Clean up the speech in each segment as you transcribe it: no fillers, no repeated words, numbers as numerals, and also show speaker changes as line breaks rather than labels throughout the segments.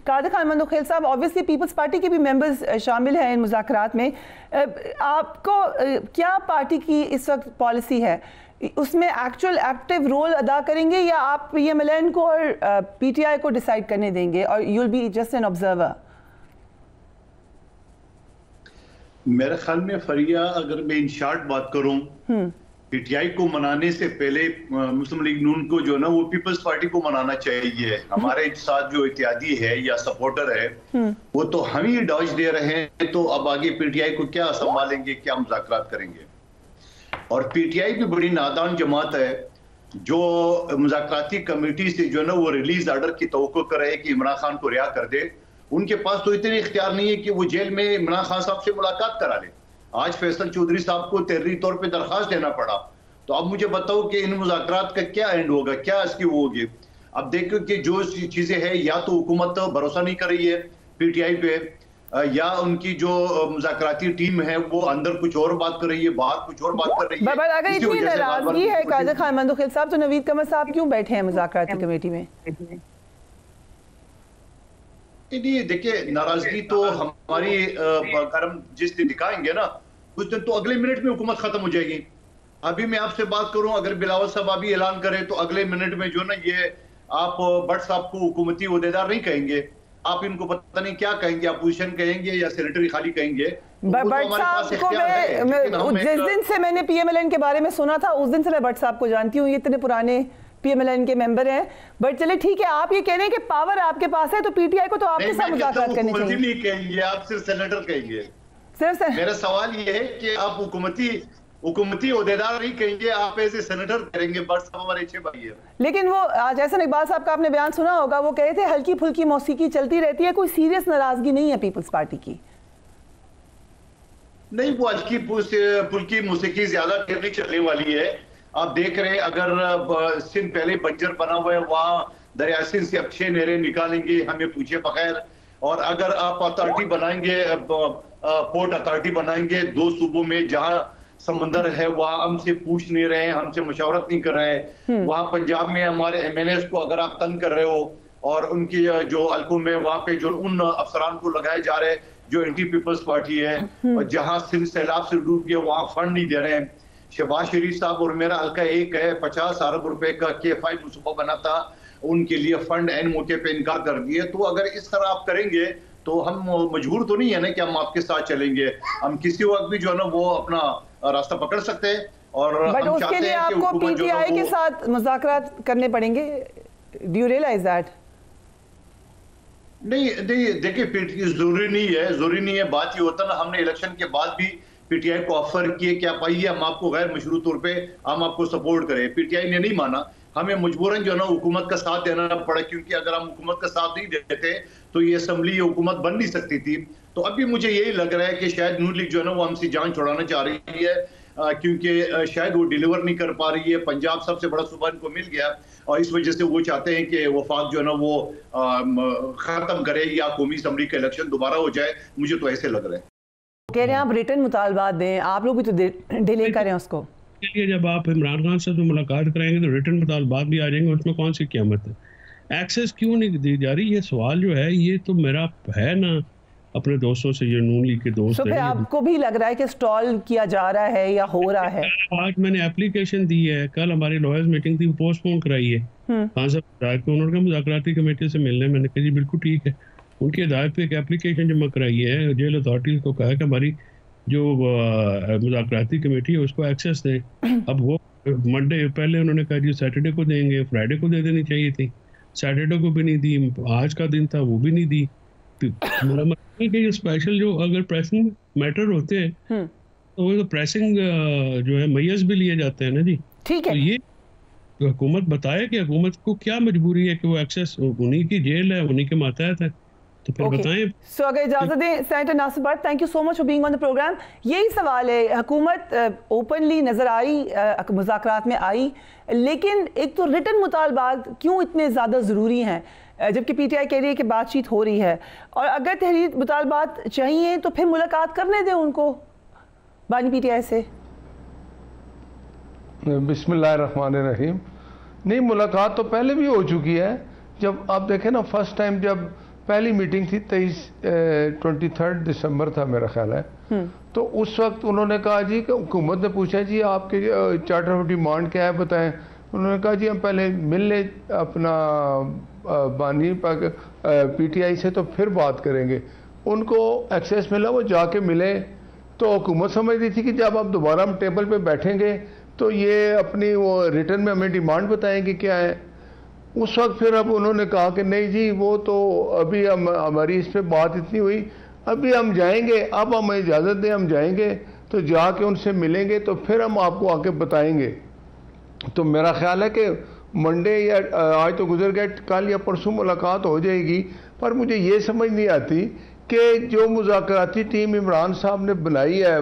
कादर खान मंदोखेल साहब, obviously peoples party के भी मेंबर्स शामिल हैं इन मुज़ाकरात में। आपको क्या पार्टी की इस वक्त पॉलिसी है, उसमें एक्चुअल एक्टिव रोल अदा करेंगे या आप PMLN को और PTI को डिसाइड करने देंगे और you will be just an observer?
मेरे ख्याल में फरिया, अगर मैं इन शॉर्ट बात करूं, PTI को मनाने से पहले मुस्लिम लीग नून को जो ना वो पीपल्स पार्टी को मनाना चाहिए। हमारे साथ जो इत्यादी है या सपोर्टर है वो तो हम ही डॉज दे रहे हैं, तो अब आगे PTI को क्या संभालेंगे, क्या मुज़ाकरात करेंगे। और PTI भी बड़ी नादान जमात है जो मुज़ाकराती कमेटी से जो ना वो रिलीज आर्डर की तवक्को कर रहे हैं कि इमरान खान को रिहा कर दे। उनके पास तो इतने इख्तियार नहीं है कि वो जेल में इमरान खान साहब से मुलाकात करा ले। आज फैसल चौधरी साहब को तहरीरी तौर पे दरखास्त देना पड़ा। तो अब मुझे बताओ कि इन मुज़ाकरात का क्या एंड होगा, क्या इसकी वो होगी। अब देखो कि जो चीजें हैं, या तो हुकूमत भरोसा नहीं कर रही है PTI पे, या उनकी जो मुज़ाकराती टीम है वो अंदर कुछ और बात कर रही है, बाहर कुछ और बात कर रही है।
अगर इतनी नाराजगी है कादर खान मंदोखेल साहब, तो नवीद कमर साहब क्यों बैठे हैं मुज़ाकराती कमेटी में?
नहीं, देखिए, नाराजगी तो हमारी अगर हम जिस दिन दिखाएंगे ना उस दिन तो अगले मिनट में हुकूमत खत्म हो जाएगी। अभी मैं आपसे बात करूं, अगर बिलावल साहब अभी ऐलान करें तो अगले मिनट में जो ना ये आप भट्ट साहब को हुकूमती ओहदेदार नहीं कहेंगे, आप इनको पता नहीं क्या कहेंगे, अपोजिशन कहेंगे या सेनेटरी खाली कहेंगे।
भट्ट साहब को मैं जिस दिन से मैंने PMLN के बारे में सुना था उस दिन से मैं भट्ट साहब को जानती हूँ, ये इतने पुराने PMLN के मेंबर हैं। बट चले ठीक है, आप ये कह रहे हैं कि पावर आपके पास है तो PTI को तो आपके साथ मुज़ाकरात करनी चाहिए।
नहीं कहेंगे, आप सिर्फ सेनेटर कहेंगे।
सिर्फ
मेरा सवाल ये है कि आप हुकूमती ओहदेदार नहीं कहेंगे, आप ऐसे सेनेटर करेंगे। भट्ट साहब हमारे अच्छे भाई है।
लेकिन वो आज एहसन इकबाल साहब का आपने बयान सुना होगा, वो कहे थे हल्की फुल्की मौसीकी चलती रहती है, कोई सीरियस नाराजगी नहीं है पीपल्स पार्टी की।
नहीं, वो हल्की फुल्की मौसीकी ज्यादा देर नहीं चलने वाली है। आप देख रहे हैं, अगर सिंध पहले बंजर बना हुआ है, वहां दरिया सिंध से अब 6 नहरें निकालेंगे, हमें पूछे बगैर। और अगर आप अथॉरिटी बनाएंगे, पोर्ट अथॉरिटी बनाएंगे 2 सूबों में जहां समंदर है, वहां हमसे पूछ नहीं रहे हैं, हमसे मशवरत नहीं कर रहे हैं। वहां पंजाब में हमारे MNAs को अगर आप तंग कर रहे हो और उनकी जो हल्कों में वहां पे जो उन अफसरान को लगाए जा रहे हैं जो एंटी पीपल्स पार्टी है, और जहां सिंध सैलाब से डूब गया वहां फंड नहीं दे रहे हैं। शहबाज शरीफ साहब और मेरा हल्का एक है, 50 अरब रुपए का K5 मुसूबा बना था, उनके लिए फंड एन मौके पे इनकार कर दिए। तो अगर इस तरह आप करेंगे तो हम मजबूर तो नहीं है ना कि हम आपके साथ चलेंगे। हम किसी वक्त भी जो है ना वो अपना रास्ता पकड़ सकते हैं। और
बट उसके लिए आपको PTI के साथ मुज़ाकरात करने पड़ेंगे। Do you realize that?
नहीं, देखिए, जरूरी नहीं है। बात ये होता ना, हमने इलेक्शन के बाद भी PTI को ऑफर किए कि आप आइए, हम आपको गैर मशरूत तौर पे हम आपको सपोर्ट करें। PTI ने नहीं माना, हमें मजबूरन जो है ना हुकूमत का साथ देना पड़ा, क्योंकि अगर हम हुकूमत का साथ नहीं देते तो ये असेंबली, ये हुकूमत बन नहीं सकती थी। तो अभी मुझे यही लग रहा है कि शायद नून लीग जो है ना वो हमसे जान छुड़ाना चाह रही है, क्योंकि शायद वो डिलीवर नहीं कर पा रही है। पंजाब सबसे बड़ा सूबा इनको मिल गया और इस वजह से वो चाहते हैं कि वफाक जो है ना वो खत्म करे या कौमी असेंबली का इलेक्शन दोबारा हो जाए। मुझे तो ऐसे लग रहा है।
कह रहे हैं आप रिटर्न मुतालबात दें, आप लोग भी तो डिले करें उसको।
जब आप इमरान खान से मुलाकात कराएंगे तो रिटर्न मुतालबात भी आ जाएंगे, उसमें कौन सी क़यामत है? एक्सेस क्यों नहीं दी जा रही, ये सवाल जो है ये तो मेरा है ना अपने दोस्तों से, ये नून लीग के दोस्त हैं।
आपको भी लग रहा है कि स्टॉल किया जा रहा है या हो रहा है?
आज मैंने एप्लीकेशन दी है, कल हमारी लॉयर्स मीटिंग थी, पोस्टपोन कराई है। खान साहब उन्होंने मुज़ाकराती कमेटी से मिलने, मैंने कहा जी बिल्कुल ठीक है। उनकी हिदायत पे एक एप्लीकेशन जमा कराई है, जेल अथॉरिटीज़ को कहा कि हमारी जो मुज़ाकराती कमेटी है उसको एक्सेस दें। अब वो मंडे पहले उन्होंने कहा जी सैटरडे को देंगे, फ्राइडे को दे देनी चाहिए थी, सैटरडे को भी नहीं दी, आज का दिन था वो भी नहीं दी। मेरा मतलब है कि ये स्पेशल जो अगर प्रेसिंग मैटर होते हैं तो वो प्रेसिंग जो है मैयर्स भी लिए जाते हैं ना जी।
ठीक है,
तो ये हुकूमत बताए कि हुकूमत को क्या मजबूरी है कि वो एक्सेस, उन्हीं की जेल है, उन्हीं के मातहत है, तो फिर बताएं।
सो अगर इजाजत दें senator Nasir Bhatt, thank you so much for being on the program. यही सवाल है, हुकूमत ओपनली नजर आई, मुज़ाकरात में आई, लेकिन एक तो रिटन मुतालबात क्यों इतने ज़्यादा ज़रूरी हैं, जबकि PTI कह रही है कि बातचीत हो रही है। और अगर तहरीर मुतालबात चाहिए तो फिर मुलाकात करने दें उनको बानी PTI से।
बिस्मिल्लाहिर्रहमानिर्रहीम। नहीं, मुलाकात तो पहले भी हो चुकी है। जब आप देखें ना, फर्स्ट टाइम जब पहली मीटिंग थी 23 दिसंबर था मेरा ख्याल है। तो उस वक्त उन्होंने कहा जी कि हुकूमत ने पूछा जी आपके चार्टर ऑफ डिमांड क्या है बताएं। उन्होंने कहा जी हम पहले मिल ले अपना बानी PTI से तो फिर बात करेंगे। उनको एक्सेस मिला, वो जाके मिले तो हुकूमत समझ रही थी कि जब आप दोबारा हम टेबल पे बैठेंगे तो ये अपनी वो रिटर्न में हमें डिमांड बताएंगे क्या है। उस वक्त फिर अब उन्होंने कहा कि नहीं जी वो तो अभी हमारी इस पर बात इतनी हुई, अभी हम जाएंगे, अब हमें इजाज़त दें, हम जाएंगे तो जाके उनसे मिलेंगे तो फिर हम आपको आके बताएंगे। तो मेरा ख्याल है कि मंडे या आज तो गुजर गए, कल या परसों मुलाकात हो जाएगी। पर मुझे ये समझ नहीं आती कि जो मुज़ाकराती टीम इमरान साहब ने बनाई है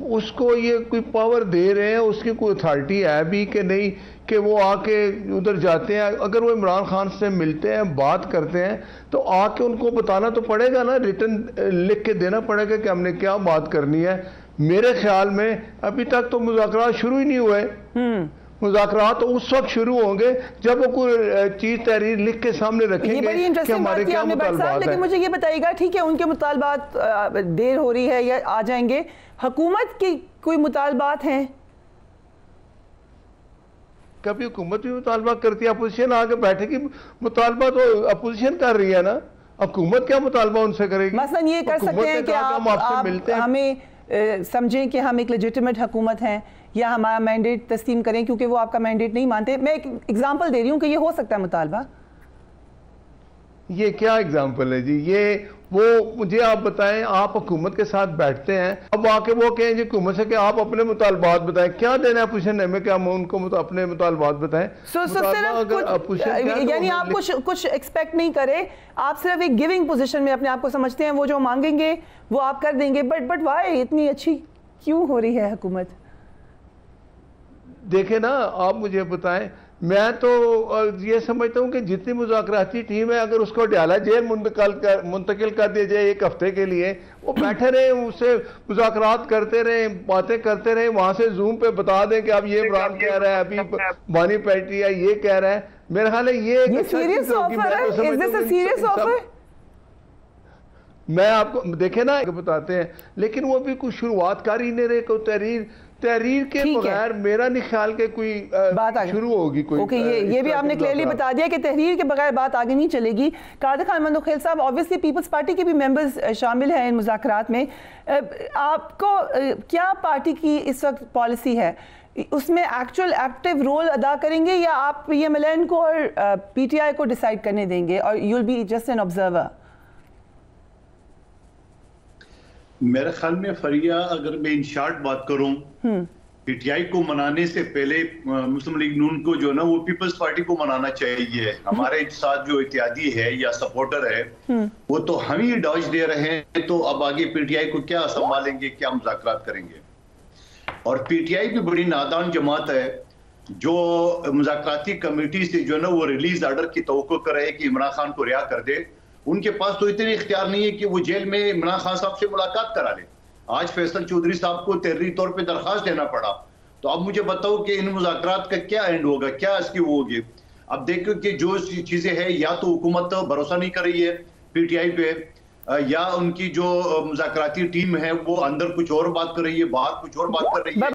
उसको ये कोई पावर दे रहे हैं, उसकी कोई अथॉरिटी है भी कि नहीं कि वो आके उधर जाते हैं। अगर वो इमरान खान से मिलते हैं, बात करते हैं तो आके उनको बताना तो पड़ेगा ना, रिटर्न लिख के देना पड़ेगा कि हमने क्या बात करनी है। मेरे ख्याल में अभी तक तो मुज़ाकरात शुरू ही नहीं हुए। मुज़ाकरात तो उस वक्त शुरू होंगे जब वो कोई चीज तहरीर लिख के सामने रखेंगे कि हमारे क्या मुतालबात हैं।
लेकिन मुझे ये बताइएगा, ठीक है उनके मुतालबात देर हो रही है या आ जाएंगे, हुकूमत की कोई मुतालबात हैं?
कभी हुकूमत भी मुतालबा करती है, अपोजिशन आके बैठेगी, मुतालबा तो अपोजिशन कर रही है ना, हुकूमत क्या मुतालबा उनसे करेगी?
मसलन ये कर सकते हैं कि आप हमें समझें कि हम एक लेजिटिमेट हुकूमत हैं या हमारा मैंडेट तस्लीम करें क्योंकि वो आपका मैंडेट नहीं मानते। मैं एक एग्जांपल दे रही हूँ कि ये हो सकता है मुतालबा।
ये क्या एग्जांपल है जी? ये वो मुझे आप बताएं, आप हुकूमत के साथ बैठते हैं, अब आके वो कहें जी हुकूमत से कि आप अपने मुतालबात बताएं, क्या देना है अपोजिशन में, क्या उनको अपने मुतालबात बताएं।
यानी आप कुछ एक्सपेक्ट नहीं करें, आप सिर्फ एक गिविंग पोजीशन में अपने आप को समझते हैं, वो जो मांगेंगे वो आप कर देंगे। बट वाई इतनी अच्छी क्यों हो रही है हुकूमत?
देखे ना, आप मुझे बताएं, मैं तो ये समझता हूँ कि जितनी मुज़ाकराती टीम है अगर उसको डाला जेल मुंतकिल कर दिया जाए एक हफ्ते के लिए, वो बैठे रहे, उससे मुज़ाकरात करते रहे, बातें करते रहे, वहाँ से जूम पे बता दें कि अब ये इमरान कह रहा है, अभी बानी पैट्रिया ये कह रहा है। मेरा ख्याल है ये
सीरियस ऑफर है।
मैं आपको देखे ना बताते हैं, लेकिन वो भी कुछ शुरुआत कर ही नहीं रहे, कोई तहरीर के बगैर मेरा नहीं ख्याल के कोई बात शुरू होगी कोई।
ओके, ये भी आपने क्लियरली बता दिया कि तहरीर के बगैर बात आगे नहीं चलेगी। कादर खान मंदोखेल साहब, ऑब्वियसली पीपल्स पार्टी के भी मेंबर्स शामिल हैं इन मुज़ाकरात में, आपको क्या पार्टी की इस वक्त पॉलिसी है, उसमें एक्टिव रोल अदा करेंगे या आप PMLN को और PTI को डिसाइड करने देंगे और you will be just an observer?
मेरे ख्याल में फरिया, अगर मैं इन शॉर्ट बात करूं, PTI को मनाने से पहले मुस्लिम लीग नून को जो ना वो पीपल्स पार्टी को मनाना चाहिए। हमारे साथ जो इत्यादी है या सपोर्टर है वो तो हम ही डॉज दे रहे हैं, तो अब आगे PTI को क्या संभालेंगे, क्या मुज़ाकरात करेंगे? और PTI भी बड़ी नादान जमात है जो मुज़ाकराती कमेटी से जो ना वो रिलीज आर्डर की तवक्को कर रहे हैं कि इमरान खान को रिहा कर दे। उनके पास तो इतने इख्तियार नहीं है कि वो जेल में इमरान खान साहब से मुलाकात करा ले। आज फैसल चौधरी साहब को तहरीरी तौर पे दरखास्त देना पड़ा। तो अब मुझे बताओ कि इन मुज़ाकरात का क्या एंड होगा, क्या इसकी वो होगी? अब देखो कि जो चीजें हैं, या तो हुकूमत भरोसा नहीं कर रही है PTI पे, या उनकी जो मुज़ाकराती टीम है वो अंदर कुछ और बात कर रही है, बाहर कुछ और बात कर रही है।